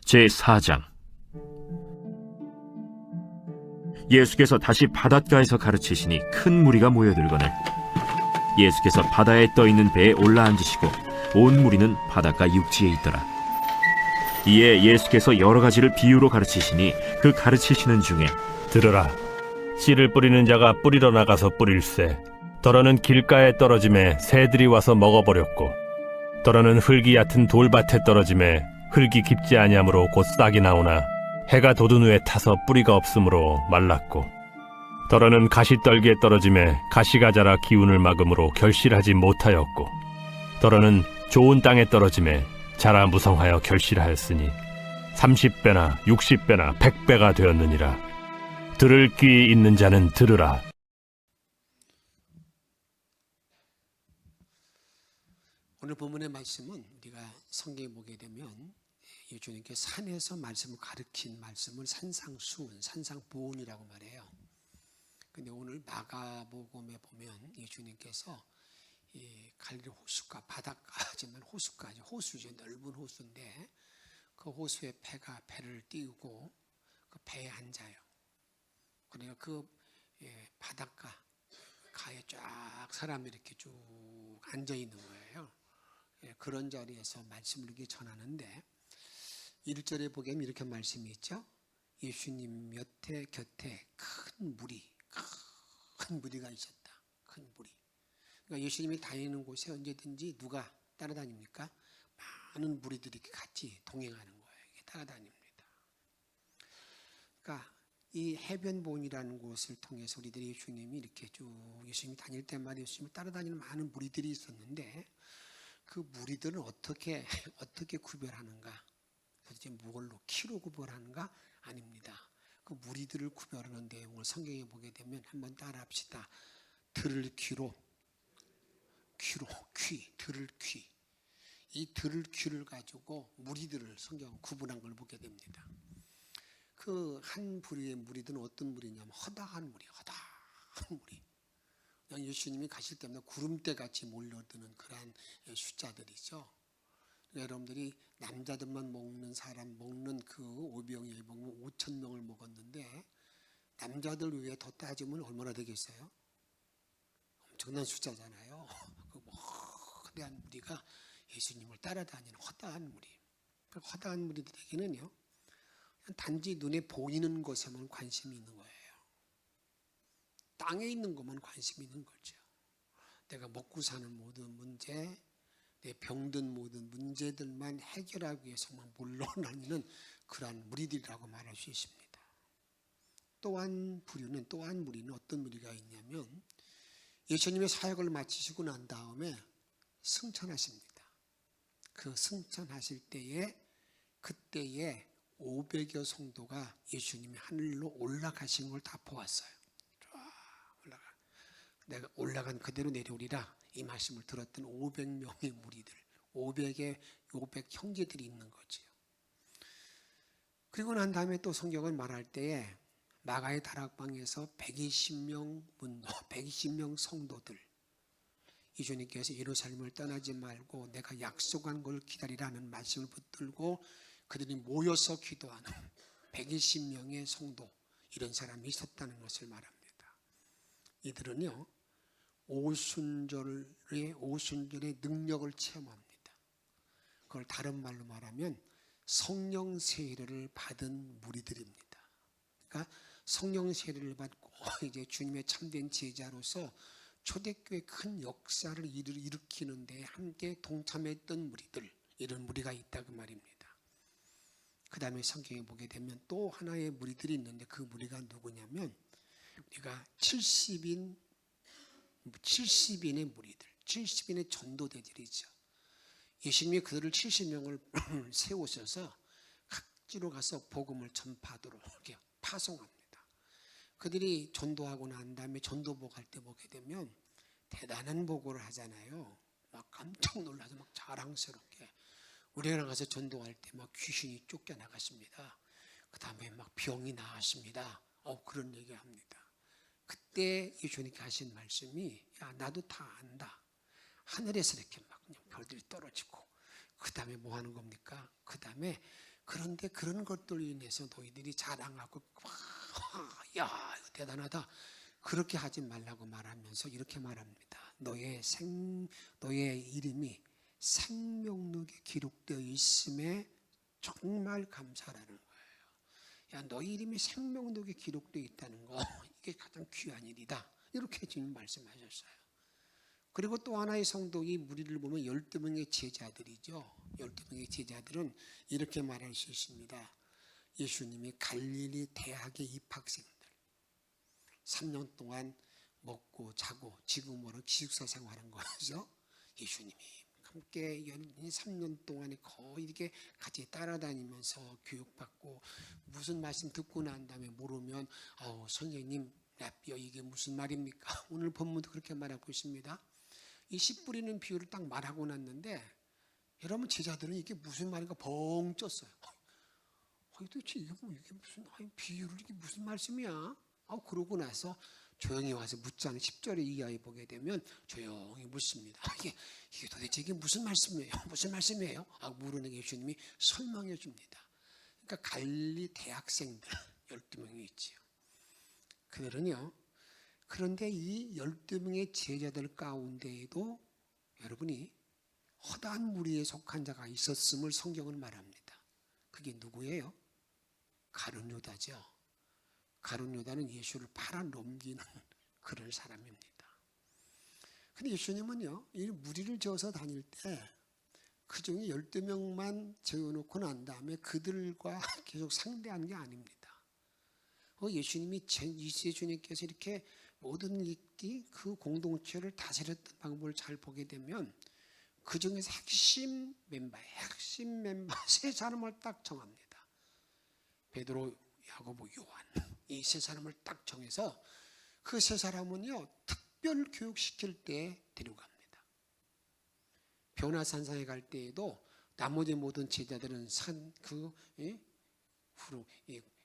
제4장. 예수께서 다시 바닷가에서 가르치시니 큰 무리가 모여들거늘 예수께서 바다에 떠있는 배에 올라앉으시고 온 무리는 바닷가 육지에 있더라. 이에 예수께서 여러 가지를 비유로 가르치시니 그 가르치시는 중에 들으라. 씨를 뿌리는 자가 뿌리러 나가서 뿌릴새 더러는 길가에 떨어짐에 새들이 와서 먹어버렸고 더러는 흙이 얕은 돌밭에 떨어짐에 흙이 깊지 아니하므로 곧 싹이 나오나 해가 돋은 후에 타서 뿌리가 없으므로 말랐고 더러는 가시떨기에 떨어짐에 가시가 자라 기운을 막음으로 결실하지 못하였고 더러는 좋은 땅에 떨어짐에 자라 무성하여 결실하였으니 30배나 60배나 100배가 되었느니라. 들을 귀 있는 자는 들으라. 오늘 본문의 말씀은 우리가 성경에 보게 되면 예수님께서 산에서 말씀을 가르친 말씀을 산상수훈, 산상보훈이라고 말해요. 근데 오늘 마가복음에 보면 예수님께서 이 갈릴리 호숫가, 바닷가지만 호숫가죠. 호수죠. 넓은 호수인데 그 호수에 배를 띄우고 그 배에 앉아요. 그러니까 그 바닷가 가에 쫙 사람이 이렇게 쭉 앉아 있는 거예요. 그런 자리에서 말씀을 이렇게 전하는데 1절에 보게 되면 이렇게 말씀이 있죠. 예수님 곁에 큰 무리가 있었다. 큰 무리. 그러니까 예수님이 다니는 곳에 언제든지 누가 따라다닙니까? 많은 무리들이 같이 동행하는 거예요. 이게 따라다닙니다. 그러니까 이 해변본이라는 곳을 통해서 우리들이 예수님이 이렇게 쭉 예수님이 다닐 때마다 예수님을 따라다니는 많은 무리들이 있었는데 그 무리들은 어떻게 구별하는가? 도대체 무엇로 키로 구별하는가? 아닙니다. 그 무리들을 구별하는 내용을 성경에 보게 되면 한번 따라합시다. 들을 귀로 들을 귀. 이 들을 귀를 가지고 무리들을 성경은 구분한 걸 보게 됩니다. 그 한 부류의 무리들은 어떤 무리냐면 허다한 무리. 그냥 예수님이 가실 때마다 구름대 같이 몰려드는 그러한 숫자들이죠. 여러분들이 남자들만 먹는 그 오병이어에 먹으면 5,000명을 먹었는데 남자들 위에 더 따지면 얼마나 되겠어요? 엄청난 숫자잖아요. 그 거대한 무리가 예수님을 따라다니는 허다한 무리. 그 허다한 무리들에게는요, 단지 눈에 보이는 것에만 관심이 있는 거예요. 땅에 있는 것만 관심이 있는 거죠. 내가 먹고 사는 모든 문제, 내 병든 모든 문제들만 해결하기 위해서만 물러나는 그러한 무리들이라고 말할 수 있습니다. 또한 무리는 어떤 무리가 있냐면 예수님의 사역을 마치시고 난 다음에 승천하십니다. 그 승천하실 때에 그때에 500여 성도가 예수님이 하늘로 올라가신 걸 다 보았어요. 내가 올라간 그대로 내려오리라 이 말씀을 들었던 500명의 무리들, 500 형제들이 있는 거지요. 그리고 난 다음에 또 성경은 말할 때에 마가의 다락방에서 120명 성도들, 예수님께서 예루살렘을 떠나지 말고 내가 약속한 걸 기다리라는 말씀을 붙들고 그들이 모여서 기도하는 120명의 성도, 이런 사람이 있었다는 것을 말합니다. 이들은요, 오순절의 능력을 체험합니다. 그걸 다른 말로 말하면 성령 세례를 받은 무리들입니다. 그러니까 성령 세례를 받고 이제 주님의 참된 제자로서 초대교회 큰 역사를 일으키는 데 함께 동참했던 무리들, 이런 무리가 있다 그 말입니다. 그 다음에 성경에 보게 되면 또 하나의 무리들이 있는데 그 무리가 누구냐면 우리가 70인의 무리들, 70인의 전도대들이죠. 예수님이 그들을 70명을 세우셔서 각지로 가서 복음을 전파하도록 이렇게 파송합니다. 그들이 전도하고 난 다음에 전도복 할 때 보게 되면 대단한 보고를 하잖아요. 막 깜짝 놀라서 막 자랑스럽게 우리가 나가서 전도할 때 막 귀신이 쫓겨나갔습니다. 그 다음에 막 병이 나았습니다. 그런 얘기를 합니다. 그때 예수님께 하신 말씀이 야 나도 다 안다. 하늘에서 이렇게 막 그냥 별들이 떨어지고 그 다음에 뭐 하는 겁니까? 그 다음에 그런데 그런 것들로 인해서 너희들이 자랑하고 야 이거 대단하다 그렇게 하지 말라고 말하면서 이렇게 말합니다. 너의 이름이 생명록에 기록되어 있음에 정말 감사라는 거예요. 야, 너희 이름이 생명록에 기록되어 있다는 거 이게 가장 귀한 일이다. 이렇게 주님 말씀하셨어요. 그리고 또 하나의 성도 이 무리를 보면 12명의 제자들이죠. 12명의 제자들은 이렇게 말할 수 있습니다. 예수님이 갈릴리 대학의 입학생들 3년 동안 먹고 자고 지금으로 기숙사 생활한 거죠. 예수님이 함께 3년 동안에 거의 이렇게 같이 따라다니면서 교육받고 무슨 말씀 듣고 난 다음에 모르면 선생님 랍비어 이게 무슨 말입니까? 오늘 본문도 그렇게 말하고 있습니다. 이 씨 뿌리는 비유를 딱 말하고 났는데 여러분 제자들은 이게 무슨 말인가 벙 쪘어요. 도대체 이게 무슨 비유를 이게 무슨 말씀이야? 그러고 나서 조용히 와서 묻자는 10절의 이하에 보게 되면 조용히 묻습니다. 이게 도대체 이게 무슨 말씀이에요? 무슨 말씀이에요? 모르는 예수님이 설명해 줍니다. 그러니까 갈릴리 대학생들 12명이 있지요. 그들은요. 그런데 이 12명의 제자들 가운데에도 여러분이 허다한 무리에 속한 자가 있었음을 성경은 말합니다. 그게 누구예요? 가룟 유다죠. 가룟 유다는 예수를 팔아넘기는 그런 사람입니다. 근데 예수님은요, 이 무리를 저어서 다닐 때 그 중에 12명만 재워놓고 난 다음에 그들과 계속 상대하는 게 아닙니다. 예수님께서 이렇게 모든 그 공동체를 다스렸던 방법을 잘 보게 되면 그 중에서 핵심 멤버 세 사람을 딱 정합니다. 베드로, 야고보, 요한 이 세 사람을 딱 정해서 그 세 사람은요 특별 교육시킬 때 데려갑니다. 변화산상에 갈 때에도 나머지 모든 제자들은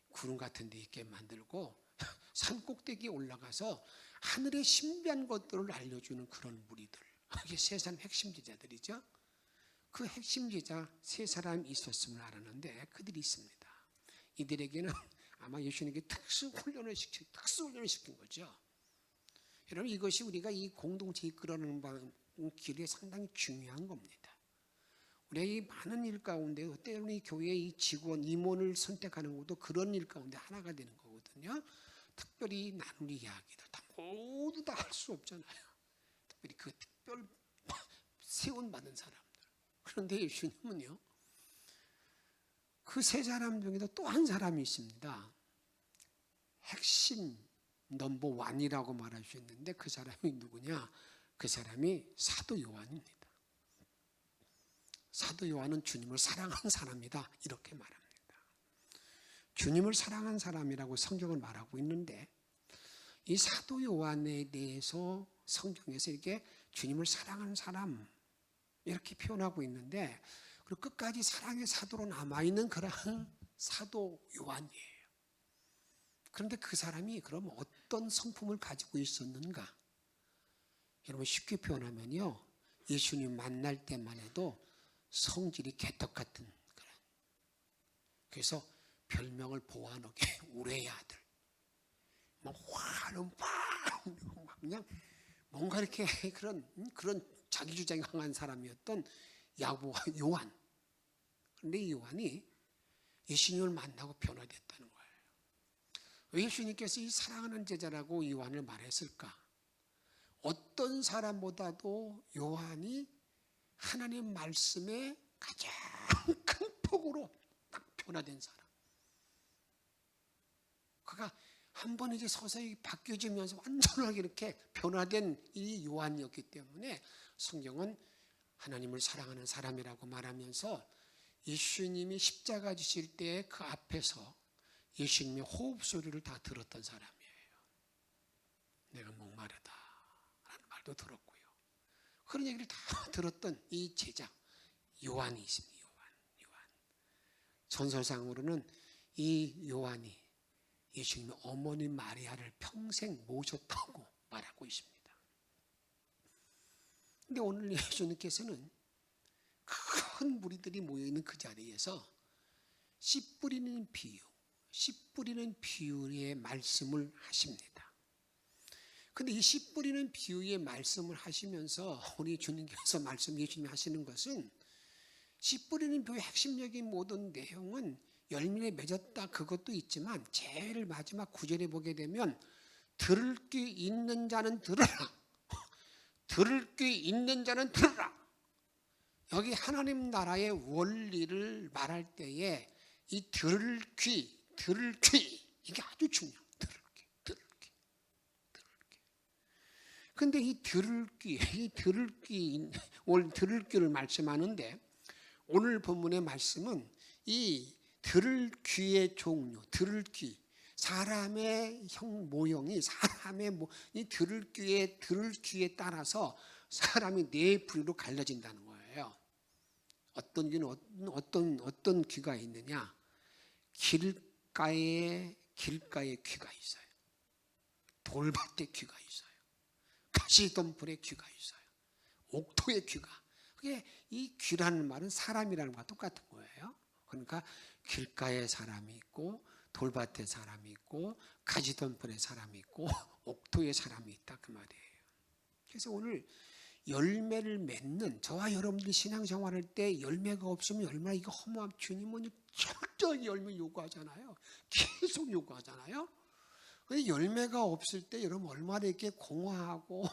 구름 같은 데 있게 만들고 산 꼭대기에 올라가서 하늘의 신비한 것들을 알려주는 그런 무리들. 이게 세 사람 핵심 제자들이죠. 그 핵심 제자 세 사람이 있었음을 알았는데 그들이 있습니다. 이들에게는 아마 예수님께 특수 훈련을 시킨 거죠. 여러분 이것이 우리가 이 공동체 이끌어가는 길에 상당히 중요한 겁니다. 우리가 이 많은 일 가운데 때로는 이 교회의 이 직원, 임원을 선택하는 것도 그런 일 가운데 하나가 되는 거거든요. 특별히 나눌 이야기들 다 모두 다 할 수 없잖아요. 특별히 그 특별 세운받은 사람들. 그런데 예수님은요. 그 세 사람 중에도 또 한 사람이 있습니다. 핵심 넘버 원이라고 말할 수 있는데 그 사람이 누구냐? 그 사람이 사도 요한입니다. 사도 요한은 주님을 사랑한 사람이다 이렇게 말합니다. 주님을 사랑한 사람이라고 성경을 말하고 있는데 이 사도 요한에 대해서 성경에서 이렇게 주님을 사랑한 사람 이렇게 표현하고 있는데 그리고 끝까지 사랑의 사도로 남아있는 그러한 사도 요한이에요. 그런데 그 사람이 그럼 어떤 성품을 가지고 있었는가? 여러분 쉽게 표현하면요. 예수님 만날 때만 해도 성질이 개떡 같은 그런. 그래서 별명을 보아하게 우레의 아들. 막 화는 막 그냥 뭔가 이렇게 그런 자기 주장이 강한 사람이었던 요한. 그런데 이 요한이 예수님을 만나고 변화됐다는 거예요. 왜 예수님께서 이 사랑하는 제자라고 요한을 말했을까? 어떤 사람보다도 요한이 하나님 말씀에 가장 큰 폭으로 딱 변화된 사람. 그가 한 번 이제 서서히 바뀌어지면서 완전하게 이렇게 변화된 이 요한이었기 때문에 성경은 하나님을 사랑하는 사람이라고 말하면서 예수님이 십자가 지실 때 그 앞에서 예수님의 호흡 소리를 다 들었던 사람이에요. 내가 목마르다 라는 말도 들었고요. 그런 얘기를 다 들었던 이 제자 요한이 있습니다. 요한. 전설상으로는 이 요한이 예수님의 어머니 마리아를 평생 모셨다고 말하고 있습니다. 그런데 오늘 예수님께서는 큰 무리들이 모여있는 그 자리에서 씨 뿌리는 비유, 씨 뿌리는 비유의 말씀을 하십니다. 근데 이 씨 뿌리는 비유의 말씀을 하시면서 우리 주님께서 예수님이 하시는 것은 씨 뿌리는 비유의 핵심적인 모든 내용은 열매에 맺었다 그것도 있지만 제일 마지막 9절에 보게 되면 들을 귀 있는 자는 들으라. 들을 귀 있는 자는 들으라. 여기 하나님 나라의 원리를 말할 때에 이 들을 귀 이게 아주 중요해요. 들을 귀. 근데 이 들을 귀를 말씀하는데 오늘 본문의 말씀은 이 들을 귀의 종류, 들을 귀, 사람의 모형이 이 들을 귀에 따라서 사람이 네 부류로 갈라진다는 거예요. 어떤 귀는 어떤 귀가 있느냐? 길가에 귀가 있어요. 돌밭에 귀가 있어요. 가시덤불에 귀가 있어요. 옥토에 귀가. 그게 이 귀라는 말은 사람이라는 것과 똑같은 거예요. 그러니까 길가에 사람이 있고 돌밭에 사람이 있고 가시덤불에 사람이 있고 옥토에 사람이 있다 그 말이에요. 그래서 오늘 열매를 맺는 저와 여러분들이 신앙생활할 때 열매가 없으면 얼마나 이거 허무함. 주님은 철저히 열매 요구하잖아요. 계속 요구하잖아요. 근데 열매가 없을 때 여러분 얼마나 이렇게 공허하고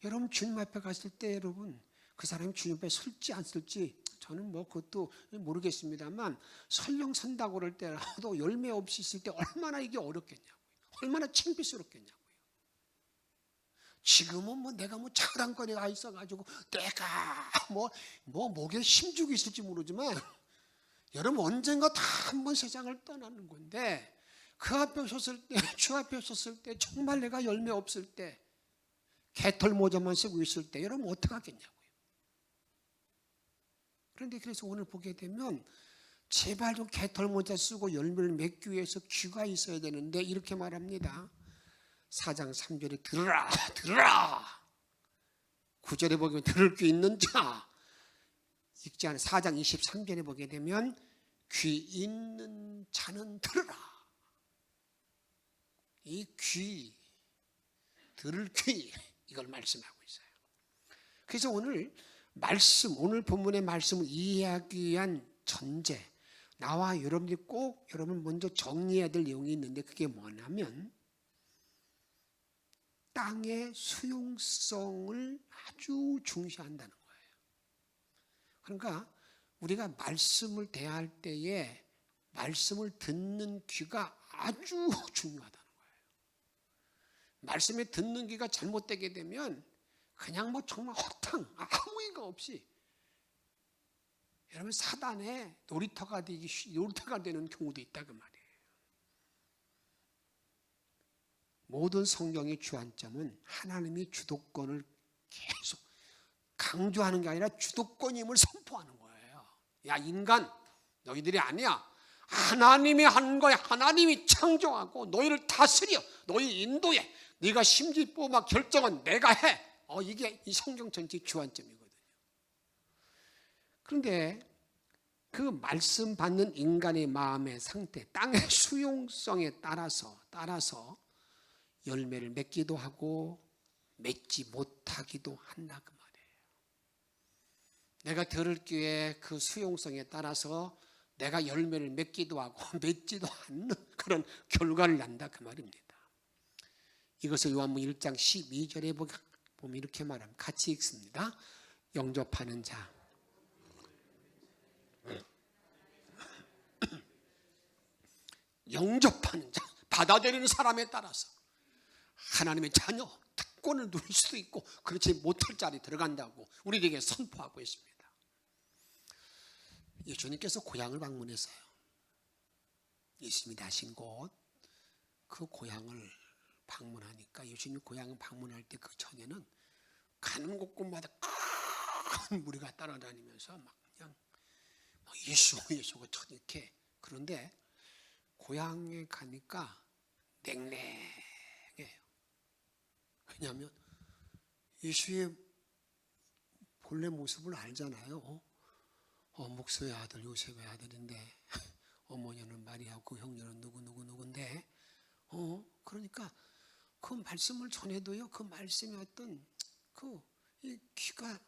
여러분 주님 앞에 갔을 때 여러분 그 사람이 주님 앞에 설지 안 설지 저는 뭐 그것도 모르겠습니다만 설령 선다고 그럴 때라도 열매 없이 있을 때 얼마나 이게 어렵겠냐고요. 얼마나 창피스럽겠냐고요. 지금은 뭐 내가 뭐 차랑거리가 있어가지고 내가 목에 힘주고 있을지 모르지만 여러분 언젠가 다 한번 세상을 떠나는 건데 그 앞에 섰을 때, 주 앞에 섰을 때 정말 내가 열매 없을 때 개털 모자만 쓰고 있을 때 여러분 어떻게 하겠냐고요. 그런데 그래서 오늘 보게 되면 제발 좀 개털 모자 쓰고 열매를 맺기 위해서 귀가 있어야 되는데 이렇게 말합니다. 4장 3절에 들으라 9절에 보면 들을 귀 있는 자 읽지 않은 4장 23절에 보게 되면 귀 있는 자는 들으라. 이 귀, 들을 귀 이걸 말씀하고 있어요. 그래서 오늘 본문의 말씀을 이해하기 위한 전제 나와 여러분들이 꼭 여러분 먼저 정리해야 될 내용이 있는데 그게 뭐냐면 땅의 수용성을 아주 중시한다는 거예요. 그러니까 우리가 말씀을 대할 때에 말씀을 듣는 귀가 아주 중요하다는 거예요. 말씀에 듣는 귀가 잘못되게 되면 그냥 뭐 정말 허탕 아무 의가 없이 여러분 사단의 놀이터가 되는 경우도 있다 그 말이에요. 모든 성경의 주안점은 하나님이 주도권을 계속 강조하는 게 아니라 주도권임을 선포하는 거예요. 야 인간 너희들이 아니야. 하나님이 한 거야. 하나님이 창조하고 너희를 다스려 너희 인도해. 네가 심지어 막 결정은 내가 해. 이게 이 성경 전체 주안점이거든요. 그런데 그 말씀 받는 인간의 마음의 상태, 땅의 수용성에 따라서 열매를 맺기도 하고 맺지 못하기도 한다 그 말이에요. 내가 들을 기회에 그 수용성에 따라서 내가 열매를 맺기도 하고 맺지도 않는 그런 결과를 난다 그 말입니다. 이것을 요한복음 1장 12절에 보면 이렇게 말합니다. 같이 읽습니다. 영접하는 자 받아들이는 사람에 따라서 하나님의 자녀 특권을 누릴 수도 있고 그렇지 못할 자리에 들어간다고 우리에게 선포하고 있습니다. 예수님께서 고향을 방문했어요. 예수님이 나신 곳 그 고향을 방문하니까 예수님 고향을 방문할 때 그 전에는 가는 곳곳마다 큰 무리가 따라다니면서 막 그냥 예수가 이렇게 그런데 고향에 가니까 냉랭해요. 왜냐하면 예수의 본래 모습을 알잖아요. 목사의 아들 요셉의 아들인데 어머니는 마리아고 그 형제는 누구인데 그러니까 그 말씀을 전해도요 그 말씀이 어떤 이 귀가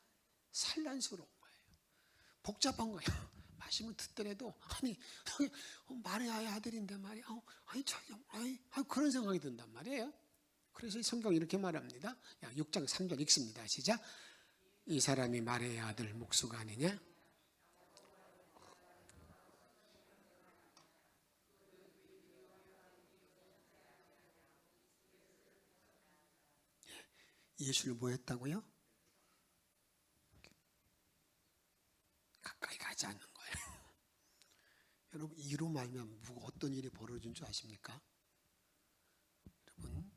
산란스러운 거예요. 복잡한 거예요. 말씀을 듣더라도 아니 마리아의 아들인데 말이야. 그런 생각이 든단 말이에요. 그래서 성경이 이렇게 말합니다. 6장 3절 읽습니다. 시작. 이 사람이 마리아의 아들 목수가 아니냐? 예수를 뭐 했다고요? 가까이 가지 않는 거예요. 여러분 이로 말면 어떤 일이 벌어진 줄 아십니까? 여러분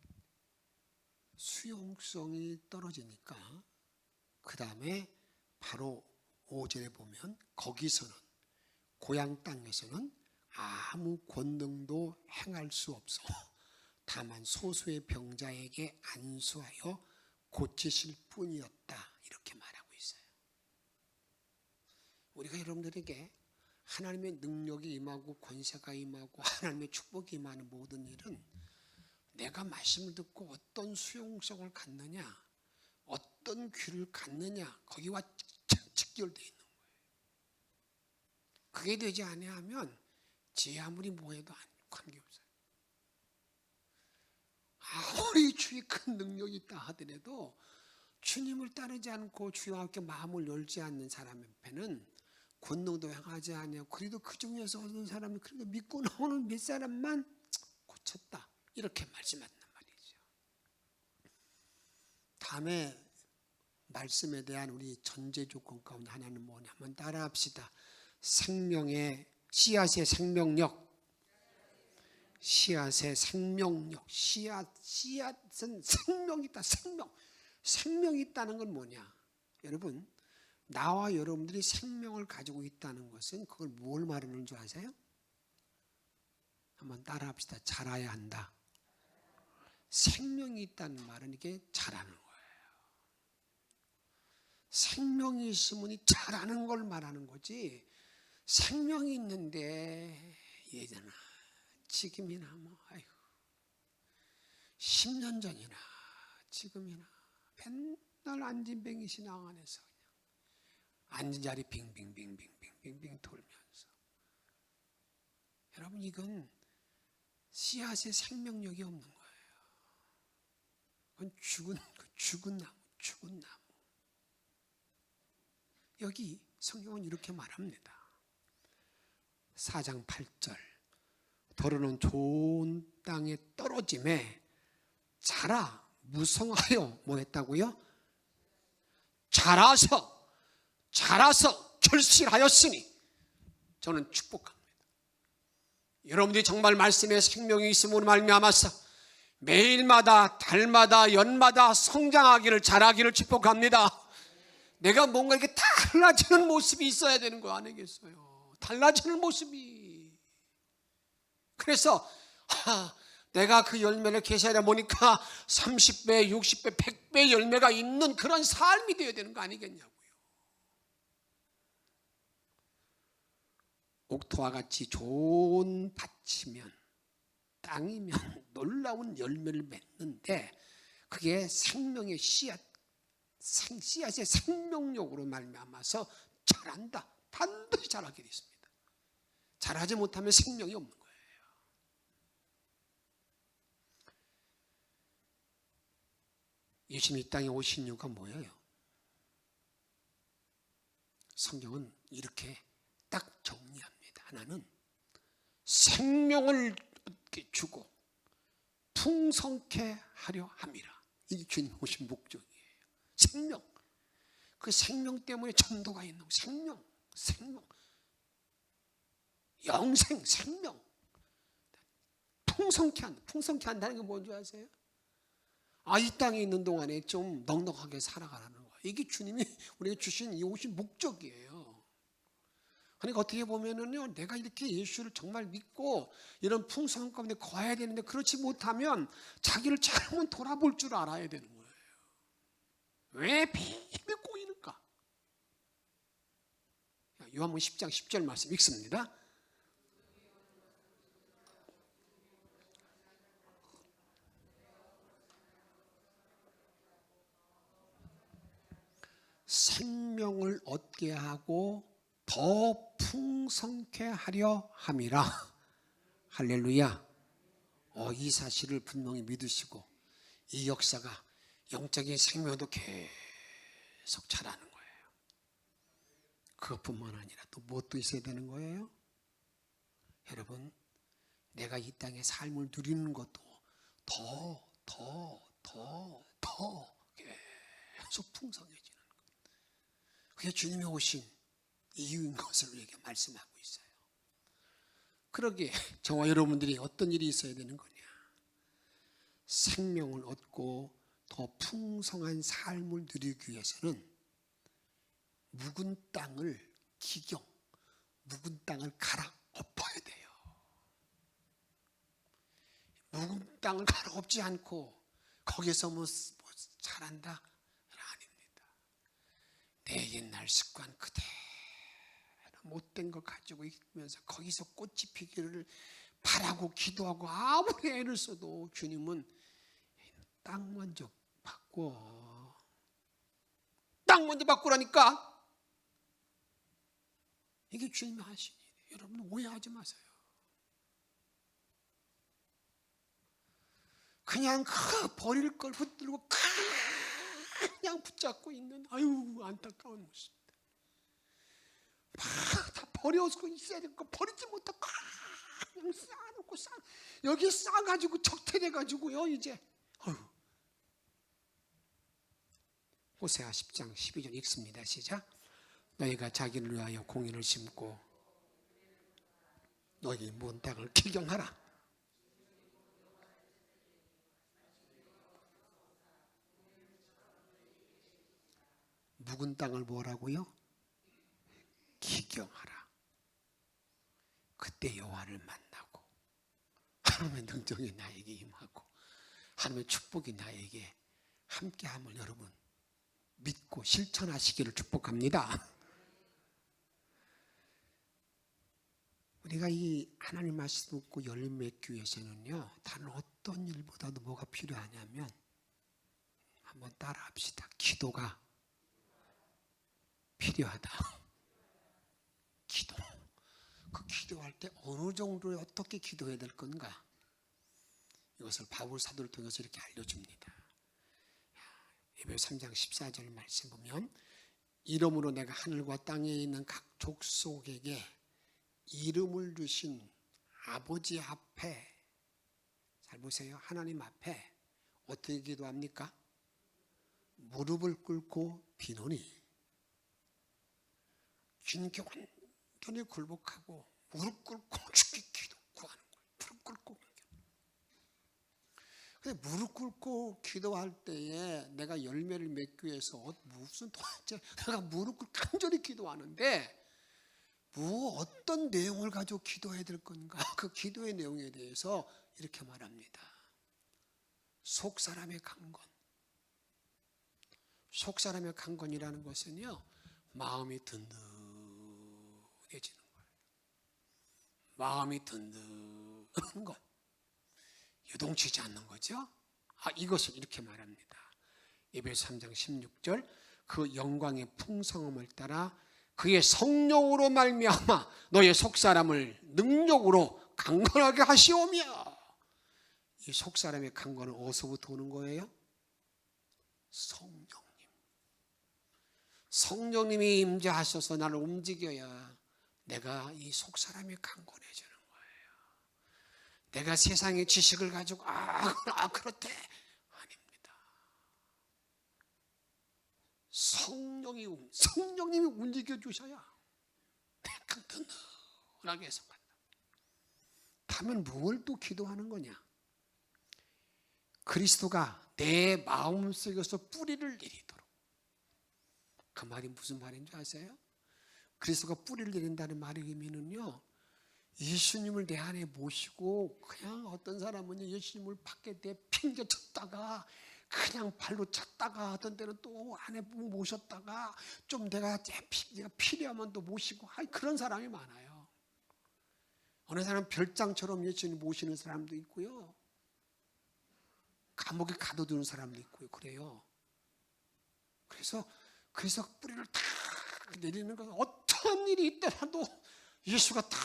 수용성이 떨어지니까 그 다음에 바로 5절에 보면 거기서는 고향 땅에서는 아무 권능도 행할 수 없어 다만 소수의 병자에게 안수하여 고치실 뿐이었다 이렇게 말하고 있어요. 우리가 여러분들에게 하나님의 능력이 임하고 권세가 임하고 하나님의 축복이 임하는 모든 일은 내가 말씀을 듣고 어떤 수용성을 갖느냐 어떤 귀를 갖느냐 거기와 직결되어 있는 거예요. 그게 되지 아니하면 지 아무리 뭐해도 관계없어요. 아무리 주의 큰 능력이 있다 하더라도 주님을 따르지 않고 주와 함께 마음을 열지 않는 사람 옆에는 권능도 행하지 아니하고 그래도 그 중에서 어떤 사람이 그래도 믿고 나오는 몇 사람만 고쳤다 이렇게 말씀한단 말이죠. 다음에 말씀에 대한 우리 전제 조건 가운데 하나는 뭐냐 한번 따라합시다. 생명의 씨앗의 생명력. 씨앗의 생명력. 씨앗은 생명이 있다. 생명이 있다는 건 뭐냐? 여러분 나와 여러분들이 생명을 가지고 있다는 것은 그걸 뭘 말하는 줄 아세요? 한번 따라합시다. 자라야 한다. 생명이 있다는 말은 이게 자라는 거예요. 생명이 있으면 이 자라는 걸 말하는 거지. 생명이 있는데 예전에 지금이나 10년 전이나 지금이나 맨날 앉은 뱅이 신앙 안에서 그냥 앉은 자리 빙빙빙빙빙빙 돌면서 여러분 이건 씨앗의 생명력이 없는 거예요. 그건 죽은 나무. 여기 성경은 이렇게 말합니다. 4장 8절 더러는 좋은 땅에 떨어짐에 자라 무성하여 뭐 했다고요? 자라서 결실하였으니 저는 축복합니다. 여러분들이 정말 말씀에 생명이 있음으로 말미암아서 매일마다 달마다 연마다 성장하기를 자라기를 축복합니다. 내가 뭔가 이렇게 달라지는 모습이 있어야 되는 거 아니겠어요? 달라지는 모습이. 그래서 내가 그 열매를 계산해 보니까 30배, 60배, 100배 열매가 있는 그런 삶이 되어야 되는 거 아니겠냐고요. 옥토와 같이 좋은 밭이면 땅이면 놀라운 열매를 맺는데 그게 생명의 씨앗의 생명력으로 말미암아서 자란다. 반드시 자라게 되어 있습니다. 자라지 못하면 생명이 없는 거예요. 예수님이 이 땅에 오신 이유가 뭐예요? 성경은 이렇게 딱 정리합니다. 하나는 생명을 얻게 주고 풍성케 하려 함이라. 이게 주님 오신 목적이에요. 생명. 그 생명 때문에 전도가 있는 거예요. 생명. 영생, 생명. 풍성케 한다는 게 뭔지 아세요? 이 땅에 있는 동안에 좀 넉넉하게 살아가라는 거예요. 이게 주님이 우리에게 주신 이 오신 목적이에요. 그러니까 어떻게 보면은요, 내가 이렇게 예수를 정말 믿고 이런 풍성한 가운데 거해야 되는데 그렇지 못하면 자기를 잘못 돌아볼 줄 알아야 되는 거예요. 왜 매일 꼬이는가? 요한복음 10장 10절 말씀 읽습니다. 생명을 얻게 하고 더 풍성케 하려 함이라. 할렐루야. 이 사실을 분명히 믿으시고 이 역사가 영적인 생명도 계속 자라는 거예요. 그것뿐만 아니라 또 무엇도 있어야 되는 거예요? 여러분, 내가 이 땅의 삶을 누리는 것도 더 계속 풍성해지는 것. 그게 주님이 오신 이유인 것을 우리에게 말씀하고 있어요. 그러기에 저와 여러분들이 어떤 일이 있어야 되는 거냐? 생명을 얻고 더 풍성한 삶을 누리기 위해서는 묵은 땅을 묵은 땅을 갈아엎어야 돼요. 묵은 땅을 갈아엎지 않고 거기서 뭐 잘한다? 아닙니다. 내 옛날 습관 그대로 못된 거 가지고 있으면서 거기서 꽃이 피기를 바라고 기도하고 아무리 애를 써도 주님은 땅 먼저 바꿔. 땅 먼저 바꾸라니까. 이게 주님이 하신 일이에요. 여러분 오해하지 마세요. 그냥 버릴 걸 붙들고 그냥 붙잡고 있는 안타까운 모습. 다 버려서 있어야 될 거 버리지 못하고 그냥 쌓아놓고 여기 쌓아가지고 적태돼가지고요 이제. 호세아 10장 12절 읽습니다. 시작. 너희가 자기를 위하여 공인을 심고 너희 먼 땅을 기경하라. 묵은 땅을 뭐라고요? 기경하라. 그때 여호와를 만나고 하나님의 능력이 나에게 임하고 하나님의 축복이 나에게 함께함을 여러분 믿고 실천하시기를 축복합니다. 우리가 이 하나님 말씀 듣고 열매 맺기 위해서는요 다른 어떤 일보다도 뭐가 필요하냐면 한번 따라합시다. 기도가 필요하다. 기도. 그 기도할 때 어느 정도에 어떻게 기도해야 될 건가? 이것을 바울 사도를 통해서 이렇게 알려줍니다. 에베소 3장 14절 말씀 보면 이름으로 내가 하늘과 땅에 있는 각 족속에게 이름을 주신 아버지 앞에 잘 보세요. 하나님 앞에 어떻게 기도합니까? 무릎을 꿇고 비노니 주님께 완전히 굴복하고 무릎 꿇고 주께 구하는 거예요. 무릎 꿇고. 근데 무릎 꿇고 기도할 때에 내가 열매를 맺기 위해서 무슨 도대체 내가 무릎 꿇고 간절히 기도하는데 어떤 내용을 가지고 기도해야 될 건가? 그 기도의 내용에 대해서 이렇게 말합니다. 속 사람의 강건. 속 사람의 강건이라는 것은요 마음이 든든해지는 거예요. 마음이 든든한 것. 유동치지 않는 거죠. 이것을 이렇게 말합니다. 에베소 3장 16절 그 영광의 풍성함을 따라 그의 성령으로 말미암아 너의 속사람을 능력으로 강건하게 하시오며. 이 속사람의 강건은 어디서부터 오는 거예요? 성령님이 임재하셔서 나를 움직여야 내가 이 속사람이 강건해지는 거예요. 내가 세상의 지식을 가지고 그렇대 아닙니다. 성령님이 움직여 주셔야 내가 든든하게 해서 간다. 다면 뭘 또 기도하는 거냐? 그리스도가 내 마음속에서 뿌리를 내리도록. 그 말이 무슨 말인지 아세요? 그리스도가 뿌리를 내린다는 말의 의미는요 예수님을 내 안에 모시고 그냥 어떤 사람은 예수님을 밖에 핑계쳤다가 그냥 발로 찼다가 어떤 때는 또 안에 모셨다가 좀 내가 필요하면 또 모시고 그런 사람이 많아요. 어느 사람은 별장처럼 예수님 모시는 사람도 있고요. 감옥에 가둬두는 사람도 있고요. 그래요. 그래서 그래서 뿌리를 탁 내리는 것은 어떤 일이 있더라도 예수가 탁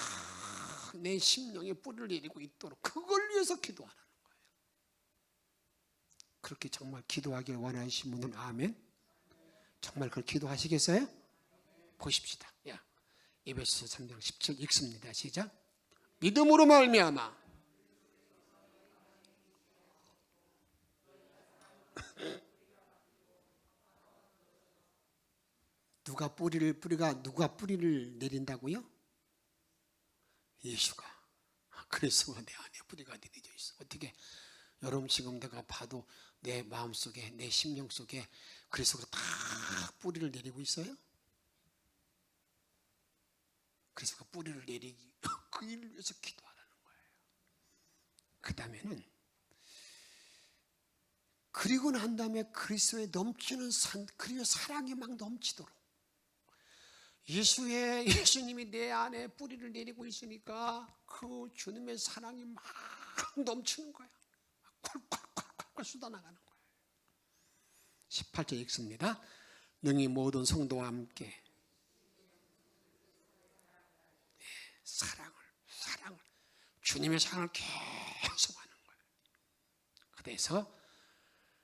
내 심령에 뿌리를 내리고 있도록 그걸 위해서 기도하는 거예요. 그렇게 정말 기도하길 원하시는 분은 아멘. 정말 그걸 기도하시겠어요? 보십시다. 야, 에베소서 3장 17 읽습니다. 시작. 믿음으로 말미암아 누가 뿌리를 내린다고요? 예수가. 그래서 내 안에 뿌리가 내려져 있어. 어떻게 여러분 지금 내가 봐도 내 마음속에 내 심령 속에 그래서 다 뿌리를 내리고 있어요? 그래서 그 뿌리를 내리기 그 일을 위해서 기도하라는 거예요. 그 다음에는 그리고 난 다음에 그리스도의 넘치는 그리고 사랑이 막 넘치도록 예수님이 내 안에 뿌리를 내리고 있으니까 그 주님의 사랑이 막 넘치는 거야. 콸콸콸콸 쏟아나가는 거야. 18절 읽습니다. 능히 모든 성도와 함께 사랑을 주님의 사랑을 계속 하는 거예요. 그래서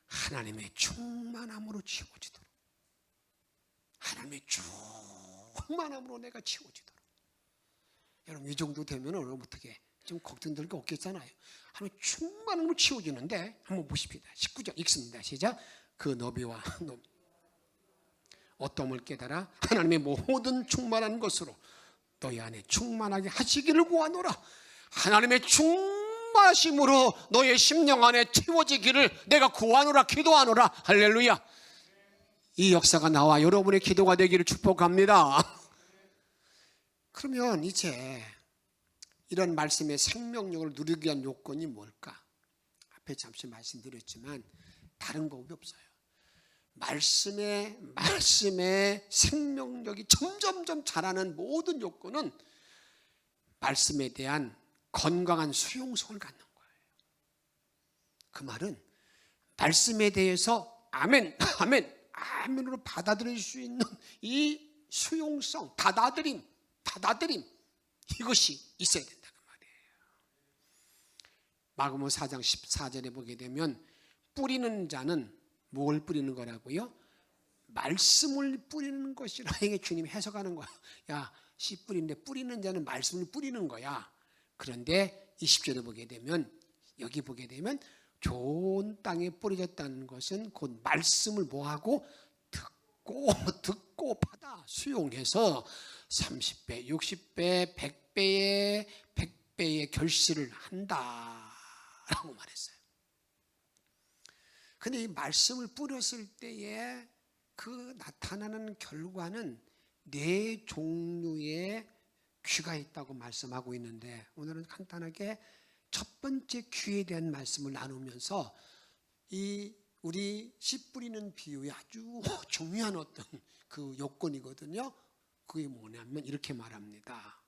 하나님의 충만함으로 채워지도록 하나님의 충만함으로 내가 채워지도록. 여러분 이 정도 되면 여러분 어떻게 좀 걱정될 게 없겠잖아요. 하나님의 충만함으로 채워지는데 한번 보십시다. 19절 읽습니다. 시작. 그 너비와 어떠함을 깨달아 하나님의 모든 충만한 것으로 너희 안에 충만하게 하시기를 구하노라. 하나님의 충만하심으로 너의 심령 안에 채워지기를 내가 구하노라 기도하노라. 할렐루야. 이 역사가 나와 여러분의 기도가 되기를 축복합니다. 그러면 이제 이런 말씀의 생명력을 누리기 위한 요건이 뭘까? 앞에 잠시 말씀드렸지만 다른 법이 없어요. 말씀의 생명력이 점점점 자라는 모든 요건은 말씀에 대한 건강한 수용성을 갖는 거예요. 그 말은 말씀에 대해서 아멘으로 받아들일 수 있는 이 수용성, 받아들임 이것이 있어야 된다 그 말이에요. 마가복음 4장 14절에 보게 되면 뿌리는 자는 뭘 뿌리는 거라고요? 말씀을 뿌리는 것이라 이게 주님이 해석하는 거야. 야, 씨 뿌리는데 뿌리는 자는 말씀을 뿌리는 거야. 그런데 20절에 보게 되면 여기 보게 되면 좋은 땅에 뿌려졌다는 것은 곧 말씀을 뭐하고 듣고 받아 수용해서 30배, 60배, 100배의 결실을 한다라고 말했어요. 근데 이 말씀을 뿌렸을 때에 그 나타나는 결과는 네 종류의 귀가 있다고 말씀하고 있는데 오늘은 간단하게 첫 번째 귀에 대한 말씀을 나누면서 이 우리 씨 뿌리는 비유의 아주 중요한 어떤 그 요건이거든요. 그게 뭐냐면 이렇게 말합니다.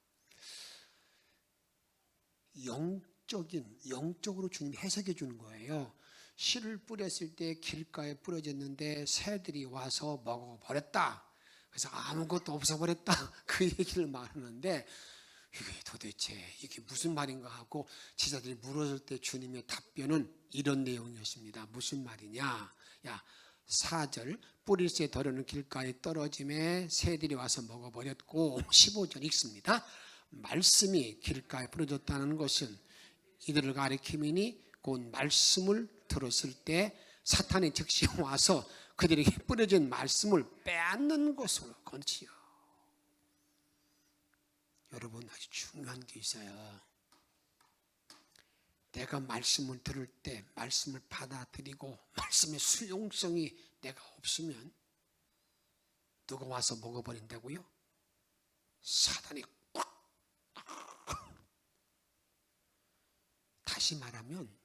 영적으로 주님이 해석해 주는 거예요. 씨를 뿌렸을 때 길가에 뿌려졌는데 새들이 와서 먹어버렸다. 그래서 아무것도 없어버렸다. 그 얘기를 말하는데 이게 도대체 이게 무슨 말인가 하고 제자들이 물었을 때 주님의 답변은 이런 내용이었습니다. 무슨 말이냐? 야, 4절 뿌릴새 덜어는 길가에 떨어짐에 새들이 와서 먹어버렸고 15절 읽습니다. 말씀이 길가에 뿌려졌다는 것은 이들을 가리킴이니 곧 말씀을 들었을 때 사탄이 즉시 와서 그들에게 뿌려진 말씀을 빼앗는 것으로 건지요. 여러분 아주 중요한 게 있어요. 내가 말씀을 들을 때 말씀을 받아들이고 말씀의 수용성이 내가 없으면 누가 와서 먹어버린다고요? 사단이 꽉. 다시 말하면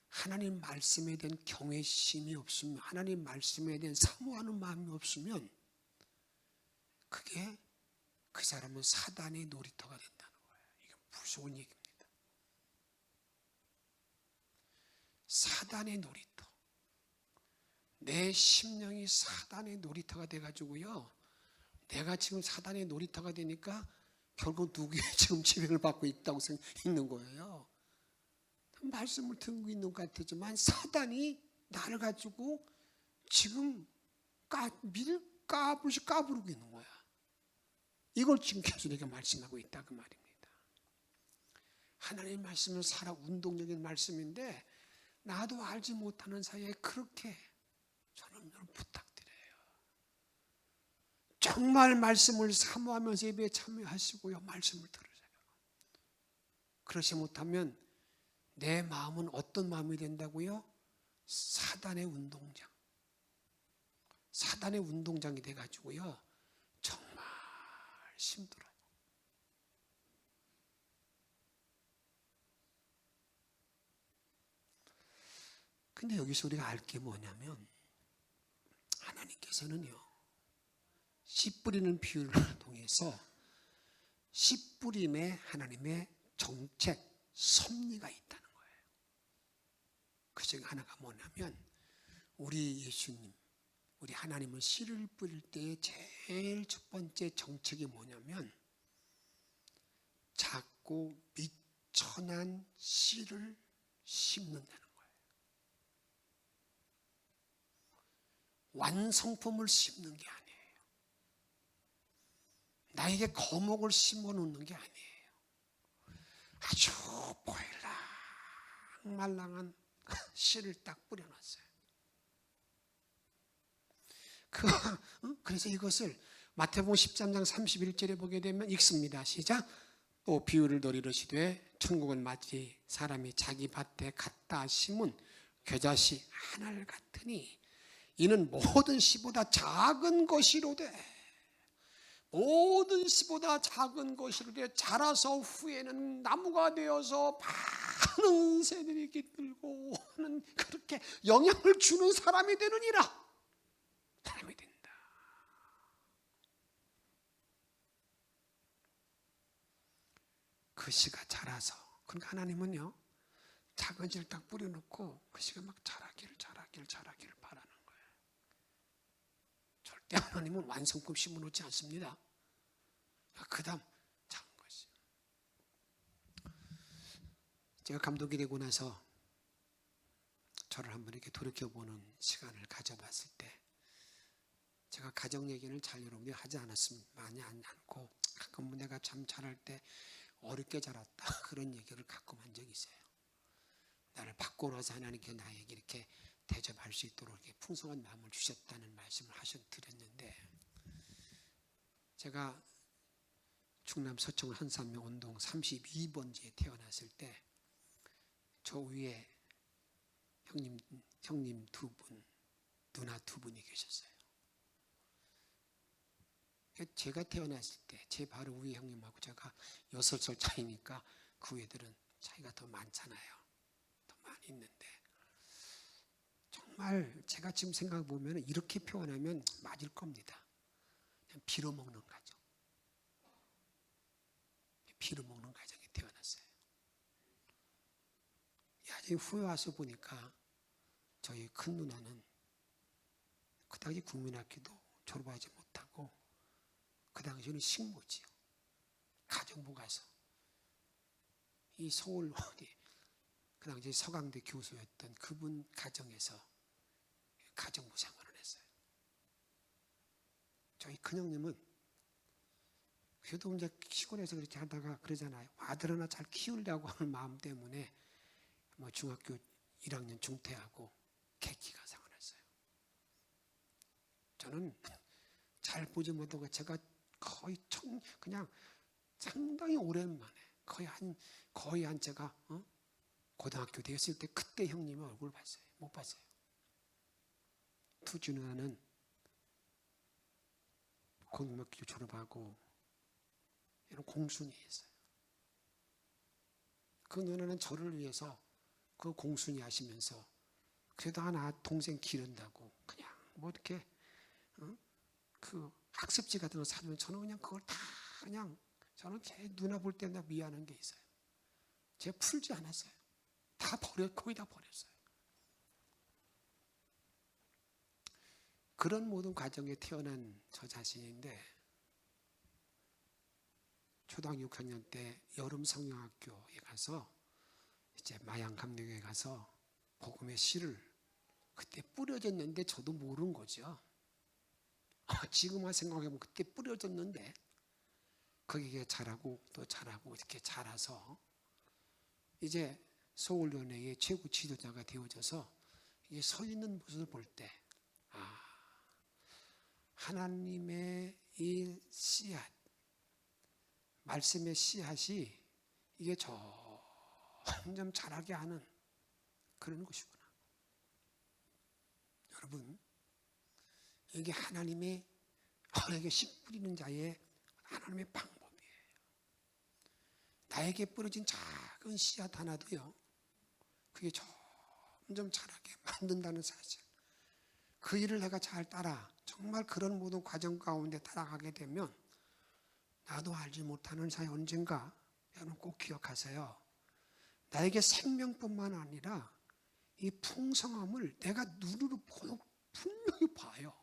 하나님 말씀에 대한 경외심이 없으면 하나님 말씀에 대한 사모하는 마음이 없으면 그게 그 사람은 사단의 놀이터가 된다는 거예요. 이게 무서운 얘기입니다. 사단의 놀이터. 내 심령이 사단의 놀이터가 돼가지고요. 내가 지금 사단의 놀이터가 되니까 결국 누구의 지금 지배를 받고 있다고 있는 거예요. 말씀을 듣고 있는 것 같지만 사단이 나를 가지고 지금 까부르고 있는 거야. 이걸 지금 계속 내가 말씀하고 있다 그 말입니다. 하나님의 말씀은 살아 운동적인 말씀인데 나도 알지 못하는 사이에 그렇게 저는 부탁드려요. 정말 말씀을 사모하면서 예배에 참여하시고요. 말씀을 들으세요. 그렇지 못하면 내 마음은 어떤 마음이 된다고요? 사단의 운동장. 사단의 운동장이 돼가지고요. 정말 힘들어요. 근데 여기서 우리가 알 게 뭐냐면 하나님께서는요. 씨 뿌리는 비유를 통해서 씨 뿌림에 하나님의 정책, 섭리가 있다는 거예요. 그 중에 하나가 뭐냐면 우리 예수님, 우리 하나님은 씨를 뿌릴 때의 제일 첫 번째 정책이 뭐냐면 작고 미천한 씨를 심는다는 거예요. 완성품을 심는 게 아니에요. 나에게 거목을 심어 놓는 게 아니에요. 아주 보일랑말랑한 씨를 딱 뿌려놨어요. 그래서 이것을 마태복음 13장 31절에 보게 되면 읽습니다. 시작. 또 비유를 너리르시되 천국은 마치 사람이 자기 밭에 갖다 심은 겨자씨 하나를 같으니 이는 모든 씨보다 작은 것이로되 모든 씨보다 작은 것이로되 자라서 후에는 나무가 되어서 많은 새들이 깃들고 하는 그렇게 영향을 주는 사람이 되느니라. 사람이 된다. 그 씨가 자라서 그러니까 하나님은요 작은 씨를 딱 뿌려놓고 그 씨가 막 자라기를 바라는 거예요. 절대 하나님은 완성품 심어놓지 않습니다. 그 다음 작은 것이. 제가 감독이 되고 나서 저를 한번 이렇게 돌이켜보는 시간을 가져봤을 때 제가 가정 얘기를 잘 여러분들이 하지 않았습니다. 많이 않고 가끔 내가 참 자랄 때 어렵게 자랐다 그런 얘기를 가끔 한 적이 있어요. 나를 바꾸어 와서 하나님께 나에게 이렇게 대접할 수 있도록 이렇게 풍성한 마음을 주셨다는 말씀을 드렸는데 제가 충남 서청 한산면 원동 32번지에 태어났을 때 저 위에 형님 두 분, 누나 두 분이 계셨어요. 제가 태어났을 때 제 바로 위에 형님하고 제가 6살 차이니까 그 애들은 차이가 더 많잖아요. 더 많이 있는데 정말 제가 지금 생각해 보면 이렇게 표현하면 맞을 겁니다. 그냥 빌어먹는 가정. 빌어먹는 가정에 태어났어요. 나중에 후에 와서 보니까 저희 큰 누나는 그다지 국민학교도 졸업하지 못하고 그 당시에는 식모지요. 가정부 가서 이 서울 어디 그 당시 서강대 교수였던 그분 가정에서 가정부 생활을 했어요. 저희 큰형님은 그래도 이제 시골에서 그렇게 하다가 그러잖아요. 아들 하나 잘 키우려고 하는 마음 때문에 뭐 중학교 1학년 중퇴하고 객기가 생활했어요. 저는 잘 보지 못하고 제가 거의 그냥 상당히 오랜만에 거의 한 제가 고등학교 되었을 때 그때 형님의 얼굴을 봤어요. 못 봤어요. 두주 누나는 고등학교 졸업하고 이런 공순이했어요. 그 누나는 저를 위해서 그 공순이 하시면서 그래도 하나 동생 기른다고 그냥 뭐 이렇게 그 학습지 같은 거 사면 저는 그냥 그걸 다 그냥 저는 제 누나 볼 때마다 미안한 게 있어요. 제가 풀지 않았어요. 다 거의 다 버렸어요. 그런 모든 과정에 태어난 저 자신인데 초등학교 6학년 때 여름 성경학교에 가서 이제 마양 감독에 가서 복음의 씨를 그때 뿌려졌는데 저도 모르는 거죠. 지금만 생각해보면 그때 뿌려졌는데 거기에 자라고 또 자라고 이렇게 자라서 이제 서울연예의 최고 지도자가 되어져서 이게 서 있는 모습을 볼 때 하나님의 이 씨앗, 말씀의 씨앗이 이게 점점 자라게 하는 그런 것이구나. 여러분, 이게 하나님의 나에게 씨 뿌리는 자의 하나님의 방법이에요. 나에게 뿌려진 작은 씨앗 하나도요, 그게 점점 자라게 만든다는 사실. 그 일을 내가 잘 따라 정말 그런 모든 과정 가운데 따라가게 되면 나도 알지 못하는 사이 언젠가 여러분 꼭 기억하세요. 나에게 생명뿐만 아니라 이 풍성함을 내가 눈으로 분명히 봐요.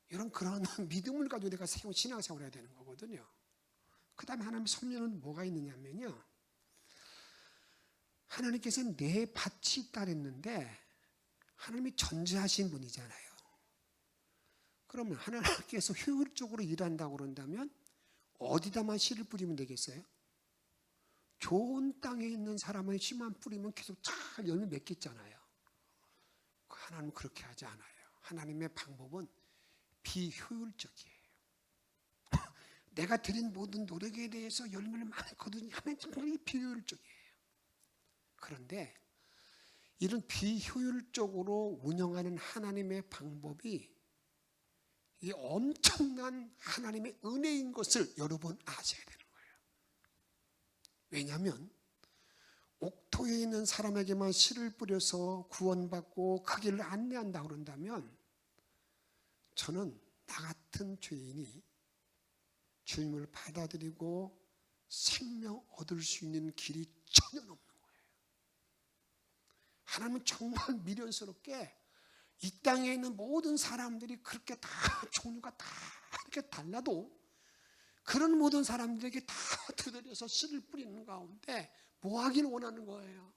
이런 그런 믿음을 가지고 내가 신앙생활을 해야 되는 거거든요. 그 다음에 하나님의 섭리는 뭐가 있느냐면요, 하나님께서는 내 밭이 있다 그랬는데 하나님이 전제하신 분이잖아요. 그러면 하나님께서 효율적으로 일한다고 그런다면 어디다만 씨를 뿌리면 되겠어요? 좋은 땅에 있는 사람의 씨만 뿌리면 계속 잘 열매 맺겠잖아요. 하나님은 그렇게 하지 않아요. 하나님의 방법은 비효율적이에요. 내가 드린 모든 노력에 대해서 열매를 많거든요. 하나님 정말 비효율적이에요. 그런데 이런 비효율적으로 운영하는 하나님의 방법이 이 엄청난 하나님의 은혜인 것을 여러분 아셔야 되는 거예요. 왜냐하면 옥토에 있는 사람에게만 씨를 뿌려서 구원받고 그 길을 안내한다고 그런다면 저는 나 같은 죄인이 주님을 받아들이고 생명 얻을 수 있는 길이 전혀 없는 거예요. 하나님은 정말 미련스럽게 이 땅에 있는 모든 사람들이 그렇게 다 종류가 다 이렇게 달라도 그런 모든 사람들에게 다 두드려서 씨를 뿌리는 가운데 뭐 하길 원하는 거예요?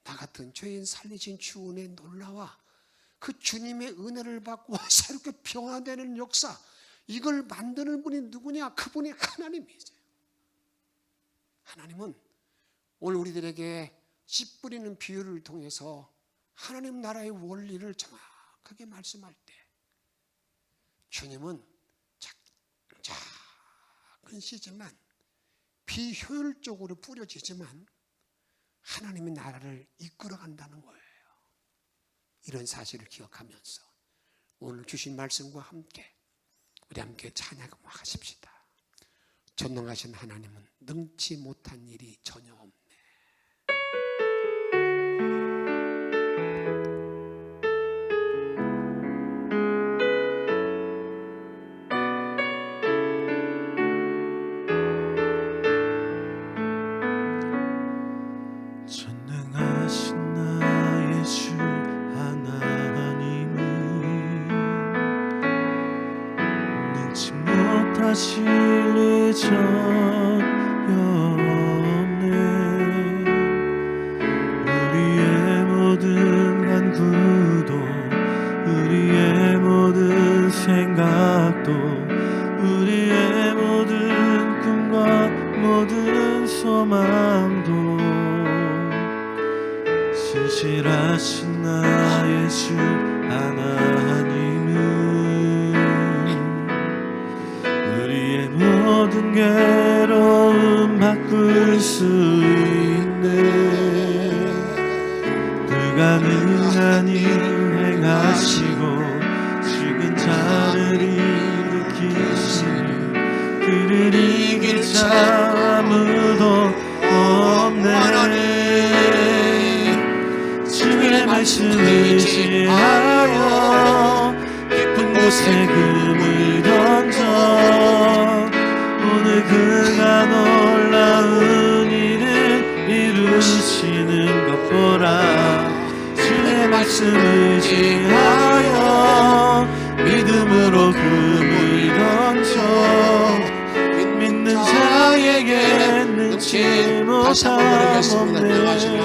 나 같은 죄인 살리신 주 은혜의 놀라와 그 주님의 은혜를 받고 새롭게 변화되는 역사, 이걸 만드는 분이 누구냐? 그분이 하나님이세요. 하나님은 오늘 우리들에게 씨 뿌리는 비유를 통해서 하나님 나라의 원리를 정확하게 말씀할 때 주님은 작은 씨지만 비효율적으로 뿌려지지만 하나님의 나라를 이끌어 간다는 거예요. 이런 사실을 기억하면서 오늘 주신 말씀과 함께 우리 함께 찬양하십시다. 전능하신 하나님은 능치 못한 일이 전혀 없네. 전능하신 나의 주 하나님은 능치 못하실 일 전혀 없네. 우리의 모든 간구도 우리의 모든 생각도 우리의 모든 꿈과 모든 소망도 신실하신 나의 주 하나님은 우리의 모든 괴로움 바꿀 수 있네. 불가능한 일 행하시고 죽은 자를 일으키시니 그를 이길 자 아무도 없네. 주의 말씀을 의지하여 깊은 곳에 금을 던져 오늘 그가 놀라운 일을 이루시는 것 보라. 주의 말씀을 의지하여 능치 다시 한번 부르겠습니다. 능하시네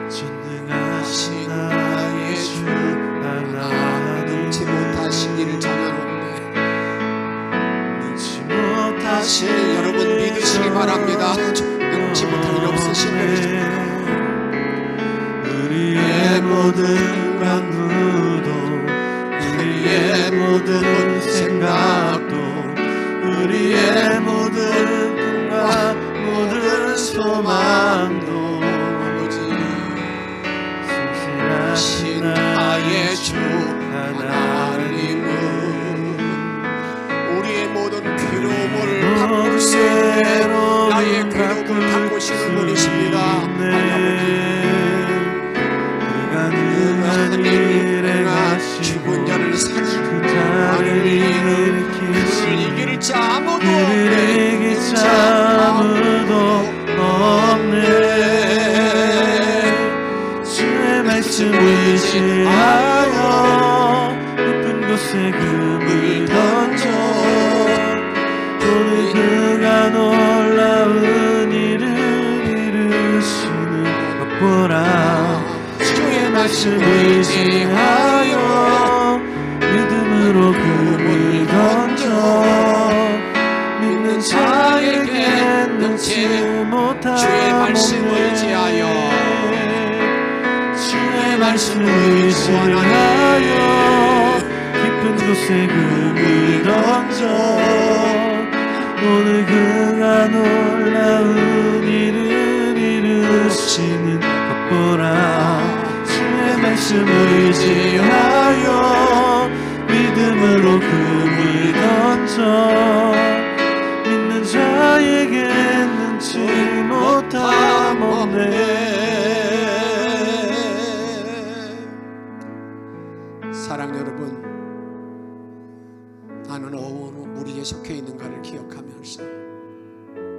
전능하신 나의 주 하나님 능치 못하신 일을 전혀 능치 다시 못하신 여러분 믿으시기 바랍니다. 능치 못할 일 없으신 분이십니다. 우리의 모든 간구도 우리의 모든 생각도 우리의 모든 꿈과 모든 소망도 신 나의 주 하나님은 우리의 모든 괴로움을 바꿀 수 있는 나의 괴로움을 바꾸시는 분이십니다. 능한 일을 하시고 죽은 자를 살리고 자를 그를 일으키시니 이길 자 아무도 그를 이길 없네. 자 아무도 없네. 주의 말씀 의지하여 깊은 곳에 금을 던져 오늘 그가 놀라운 일을 이루시는 것 보라. 주의 말씀 의지하여 믿음으로 금을 던져 믿는 자에게 능치 못함 주의 말씀 의지하여 주의 말씀 의지하여 깊은 곳에 금을 던져 오늘 그가 놀라운 일을 이루시는 것 보라. 주의 말씀 의지하여 믿음으로 금을 던져 믿는 자에게 능치 못함 없네. 사랑 여러분, 나는 어느 무리에 속해 있는가를 기억하면서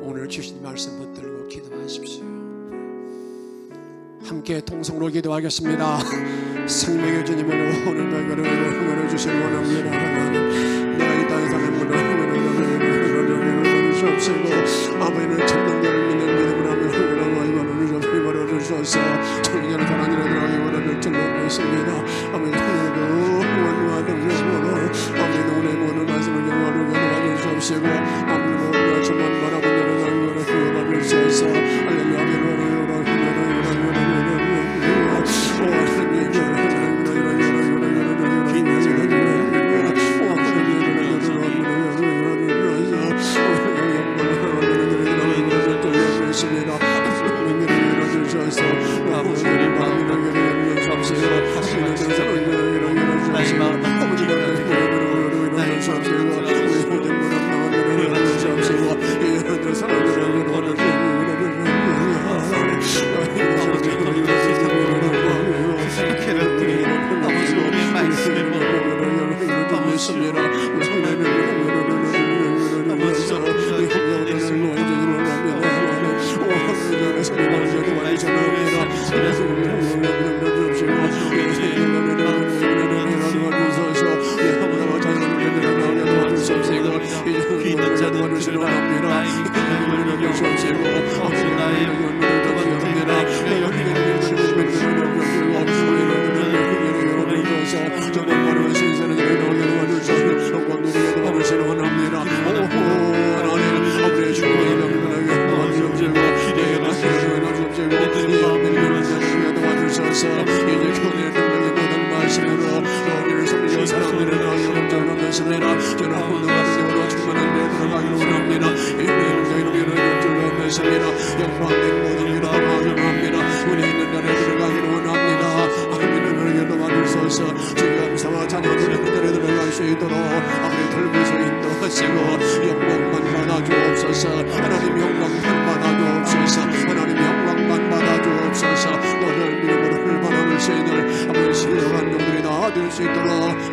오늘 주신 말씀 붙들고 기도하십시오. 함께 통성으로 기도하겠습니다. 생명의 주님을 오늘 날가를 응원해 주실 원합니다. 내가 이 땅에 사는 분을 응원해 주시옵시고 아버지는 천명자를 믿는 믿음을 하며 응원해 주셔서 천명자를 사랑하는 들어가기 원하는 줄로 있습니다. 아버지 아버지 오늘 모든 말씀을 경험하게 도와주시옵시고 아버지 모든 말씀만 바라보는 응원해 주셔서 할렐루야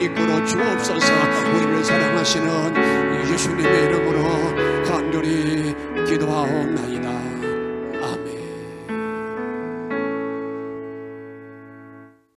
이끌어 주옵소서. 우리를 사랑하시는 예수님의 이름으로 간절히 기도하옵나이다.